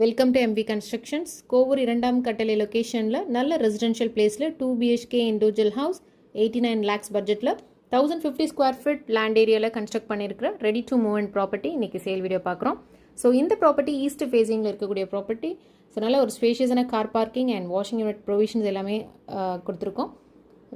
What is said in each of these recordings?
Welcome to MV constructions. Kovur இரண்டாம் கட்டளை லொக்கேஷனில் நல்ல ரெசிடென்ஷியல் பிளேஸில் 2 BHK இண்டிவிஜுவல் ஹவுஸ் 89 lakhs பட்ஜெட்டில் 1050 ஸ்கொயர் ஃபீட் லேண்ட் ஏரியாவில் கன்ஸ்ட்ரக்ட் பண்ணியிருக்கிற ready to move and property இன்றைக்கி சேல் வீடியோ பார்க்குறோம். ஸோ இந்த ப்ராப்பர்ட்டி ஈஸ்ட் ஃபேஸிங்கில் இருக்கக்கூடிய ப்ராப்பர்ட்டி. ஸோ நல்ல ஒரு ஸ்பேஷியஸான car parking and washing unit provisions எல்லாமே கொடுத்துருக்கோம்.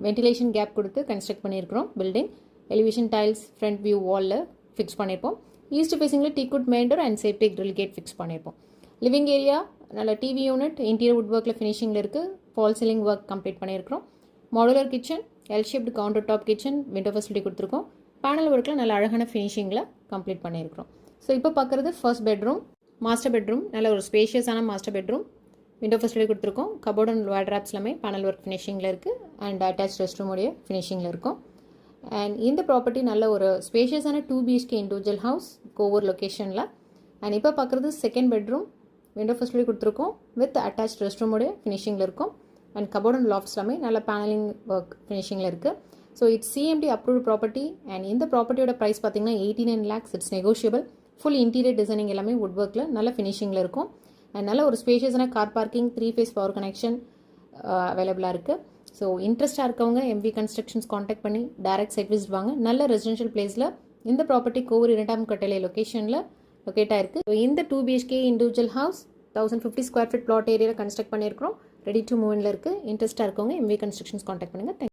வென்டிலேஷன் கேப் கொடுத்து கன்ஸ்ட்ரக்ட் பண்ணியிருக்கிறோம். Building elevation tiles front view வாலில் ஃபிக்ஸ் பண்ணியிருப்போம். ஈஸ்ட் ஃபேஸிங்கில் teakwood main door and safety grill gate fix பண்ணியிருப்போம். லிவிங் ஏரியா நல்ல டிவி யூனிட் இன்டீரியர் வுட் ஒர்க்கில் ஃபினிஷிங்கில் இருக்குது. ஃபால் சீலிங் ஒர்க் கம்ப்ளீட் பண்ணியிருக்கிறோம். Modular kitchen, L shaped counter top kitchen, window facility கொடுத்துருக்கோம். Panel ஒர்க்கில் நல்ல அழகான ஃபினிஷிங்கில் கம்ப்ளீட் பண்ணியிருக்கிறோம். ஸோ இப்போ பார்க்குறது ஃபர்ஸ்ட் பெட்ரூம், மாஸ்டர் பெட்ரூம். நல்ல ஒரு ஸ்பேஷியஸான மாஸ்டர் பெட்ரூம். விண்டோ ஃபெசிலிட்டி கொடுத்துருக்கோம். கபோர்ட் அண்ட் வார்ட்ராப்ஸ் எல்லாமே பேனல் ஒர்க் ஃபினிஷிங்கில் இருக்குது. அண்ட் அட்டாச் ரெஸ்ட் ரூமுடைய ஃபினிஷிங்கில் இருக்கும். அண்ட் இந்த ப்ராப்பர்ட்டி நல்ல ஒரு ஸ்பேஷியஸான 2 BHK இண்டிவிஜுவல் ஹவுஸ் கோவூர் லொக்கேஷனில். அண்ட் இப்போ பார்க்குறது செகண்ட் பெட்ரூம். விண்டோ ஃபெசிலிட்டி கொடுத்துருக்கோம். வித் அட்டாச் ரெஸ்ட் ரூமுடைய ஃபினிஷிங்கில் இருக்கும். அண்ட் கபோர்ட் அண்ட் லாஃப்ட்ஸ் எல்லாமே நல்ல பேனலிங் ஒர்க் ஃபினிஷிங்கில் இருக்குது. So it's CMD approved property. And இந்த ப்ராப்பர்ட்டியோட ப்ரைஸ் பார்த்தீங்கன்னா 89 lakhs. It's negotiable. Full interior designing எல்லாமே வுட் ஒர்க்கில் நல்ல ஃபினிஷிங்கில் இருக்கும். அண்ட் நல்ல ஒரு ஸ்பேஷியஸான car parking, 3 phase power connection அவைலபிளாக இருக்குது. ஸோ இன்ட்ரெஸ்ட்டாக இருக்கவங்க எம்வி கன்ஸ்ட்ரக்ஷன்ஸ் காண்டாக்ட் பண்ணி டேரக்ட் சைட் விசிட் வாங்க. நல்ல ரெசிடென்ஷியல் பிளேஸில் இந்த ப்ராப்பர்ட்டி கோவூர் இரண்டாம் கட்டளை லொக்கேஷனில் லொக்கேட் ஆயிருக்கு. ஸோ இந்த 2 BHK individual house 1050 square feet plot ஏரியாவில் கன்ஸ்ட்ரக்ட் பண்ணியிருக்கிறோம். ரெடி டு மூவ்ல இருக்குது. இன்ட்ரெஸ்ட்டாக இருக்கவங்க எம்வி கன்ஸ்ட்ரக்ஷன்ஸ் காண்டாக்ட் பண்ணுங்கள்.